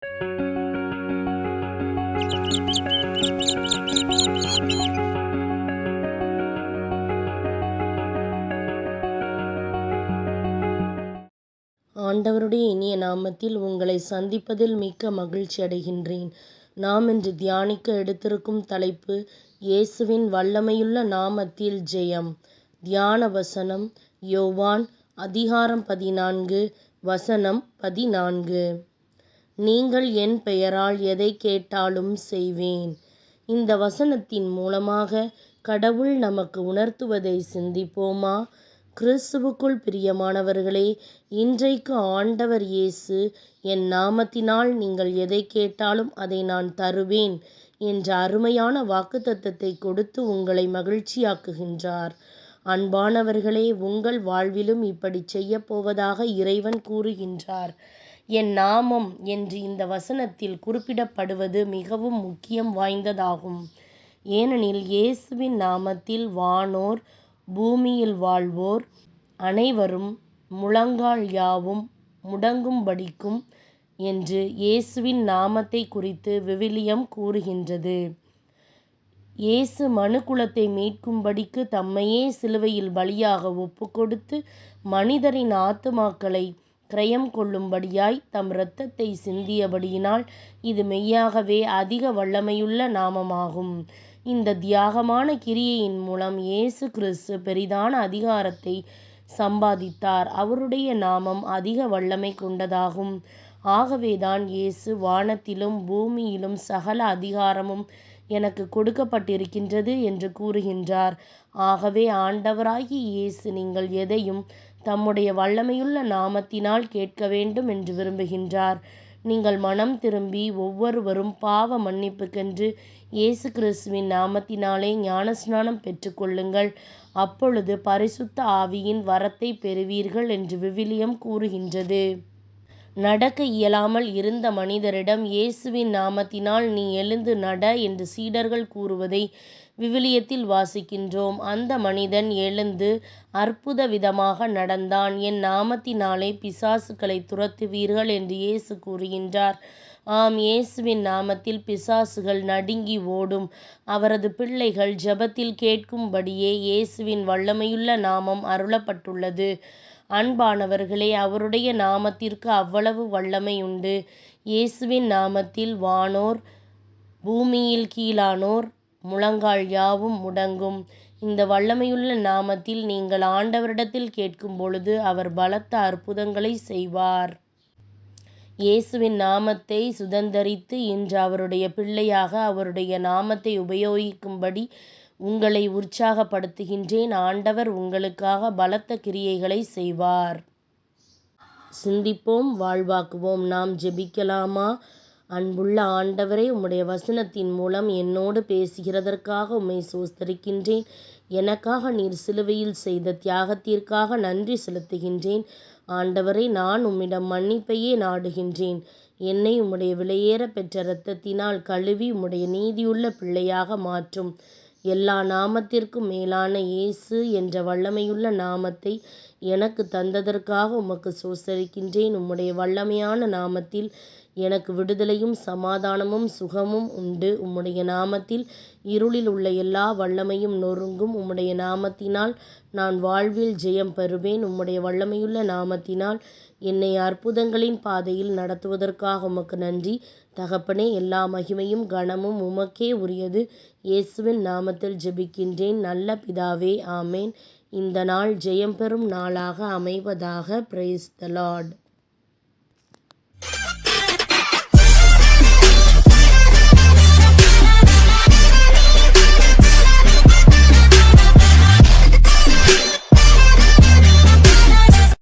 ஆண்டவருடைய இனிய நாமத்தில் உங்களை சந்திப்பதில் மிக்க மகிழ்ச்சி அடைகின்றேன். நாம் இன்று தியானிக்க எடுத்திருக்கும் தலைப்பு இயேசுவின் வல்லமையுள்ள நாமத்தில் ஜெயம். தியான வசனம் யோவான் அதிகாரம் 14 வசனம் 14. நீங்கள் என் பெயரால் எதை கேட்டாலும் செய்வேன். இந்த வசனத்தின் மூலமாக கடவுள் நமக்கு உணர்த்துவதை சிந்திப்போமா? கிறிஸ்துவுக்குள் பிரியமானவர்களே, இன்றைக்கு ஆண்டவர் இயேசு என் நாமத்தினால் நீங்கள் எதை கேட்டாலும் அதை நான் தருவேன் என்ற அருமையான வாக்குத்தத்தத்தை கொடுத்து உங்களை மகிழ்ச்சியாக்குகின்றார். அன்பானவர்களே, உங்கள் வாழ்விலும் இப்படி செய்யப் போவதாக இறைவன் கூறுகின்றார். என் நாமம் என்று இந்த வசனத்தில் குறிப்பிடப்படுவது மிகவும் முக்கியம் வாய்ந்ததாகும். ஏனெனில் இயேசுவின் நாமத்தில் வானோர் பூமியில் வாழ்வோர் அனைவரும் முழங்கால் யாவும் முடங்கும்படிக்கும் என்று இயேசுவின் நாமத்தை குறித்து விவிலியம் கூறுகின்றது. இயேசு மனுக்குலத்தை மீட்கும்படிக்கு தம்மையே சிலுவையில் பலியாக ஒப்புக்கொடுத்து மனிதரின் ஆத்துமாக்களை கிரயம் கொள்ளும்படியாய் தம் இரத்தத்தை சிந்தியபடியினால் இது மெய்யாகவே அதிக வல்லமையுள்ள நாமமாகும். இந்த தியாகமான கிரியையின் மூலம் இயேசு கிறிஸ்து பெரிதான அதிகாரத்தை சம்பாதித்தார். அவருடைய நாமம் அதிக வல்லமை கொண்டதாகும். ஆகவேதான் இயேசு வானத்திலும் பூமியிலும் சகல அதிகாரமும் எனக்கு கொடுக்கப்பட்டிருக்கின்றது என்று கூறுகின்றார். ஆகவே ஆண்டவராகிய இயேசு நீங்கள் எதையும் தம்முடைய வல்லமையுள்ள நாமத்தினால் கேட்க வேண்டும் என்று விரும்புகின்றார். நீங்கள் மனம் திரும்பி ஒவ்வொருவரும் பாவ மன்னிப்புக்கென்று இயேசு கிறிஸ்துவின் நாமத்தினாலே ஞானஸ்நானம் பெற்றுக்கொள்ளுங்கள். அப்பொழுது பரிசுத்த ஆவியின் வரத்தை பெறுவீர்கள் என்று விவிலியம் கூறுகின்றது. நடக்க இயலாமல் இருந்த மனிதரிடம் இயேசுவின் நாமத்தினால் நீ எழுந்து நட என்று சீடர்கள் கூறுவதை விவிலியத்தில் வாசிக்கின்றோம். அந்த மனிதன் எழுந்து அற்புத விதமாக நடந்தான். என் நாமத்தினாலே பிசாசுகளை துரத்துவீர்கள் என்று இயேசு கூறுகின்றார். ஆம், இயேசுவின் நாமத்தில் பிசாசுகள் நடுங்கி ஓடும். அவரது பிள்ளைகள் ஜெபத்தில் கேட்கும்படியே இயேசுவின் வல்லமையுள்ள நாமம் அருளப்பட்டுள்ளது. அன்பானவர்களே, அவருடைய நாமத்திற்கு அவ்வளவு வல்லமை உண்டு. இயேசுவின் நாமத்தில் வானோர் பூமியில் கீழானோர் முழங்கால் யாவும் முடங்கும். இந்த வல்லமையுள்ள நாமத்தில் நீங்கள் ஆண்டவரிடத்தில் கேட்கும் பொழுது அவர் பலத்த அற்புதங்களை செய்வார். இயேசுவின் நாமத்தை சுதந்தரித்து இன்று அவருடைய பிள்ளையாக அவருடைய நாமத்தை உபயோகிக்கும்படி உங்களை உற்சாகப்படுத்துகின்றேன். ஆண்டவர் உங்களுக்காக பலத்த கிரியைகளை செய்வார். சிந்திப்போம், வாழ்வாக்குவோம். நாம் ஜெபிக்கலாமா? அன்புள்ள ஆண்டவரே, உம்முடைய வசனத்தின் மூலம் என்னோடு பேசுகிறதற்காக உம்மை ஸ்தோத்திரிக்கின்றேன். எனக்காக நீர் சிலுவையில் செய்த தியாகத்திற்காக நன்றி செலுத்துகின்றேன். ஆண்டவரே, நான் உம்மிடம் மன்னிப்பையே நாடுகின்றேன். என்னை உம்முடைய விலையேற பெற்ற இரத்தத்தினால் கழுவி உம்முடைய நீதியுள்ள பிள்ளையாக மாற்றும். எல்லா நாமத்திற்கும் மேலான இயேசு என்ற வல்லமையுள்ள நாமத்தை எனக்கு தந்ததற்காக உமக்கு ஸ்தோத்திரிக்கின்றேன். உம்முடைய வல்லமையான நாமத்தில் எனக்கு விடுதலையும் சமாதானமும் சுகமும் உண்டு. உம்முடைய நாமத்தில் இருளில் உள்ள எல்லா வல்லமையும் நொறுங்கும். உம்முடைய நாமத்தினால் நான் வாழ்வில் ஜெயம் பெறுவேன். உம்முடைய வல்லமையுள்ள நாமத்தினால் என்னை அற்புதங்களின் பாதையில் நடத்துவதற்காக உமக்கு நன்றி. தகப்பனே, எல்லா மகிமையும் கனமும் உமக்கே உரியது. இயேசுவின் நாமத்தில் ஜெபிக்கின்றேன் நல்ல பிதாவே, ஆமேன். இந்த நாள் ஜெயம் பெறும் நாளாக அமைவதாக. Praise the Lord.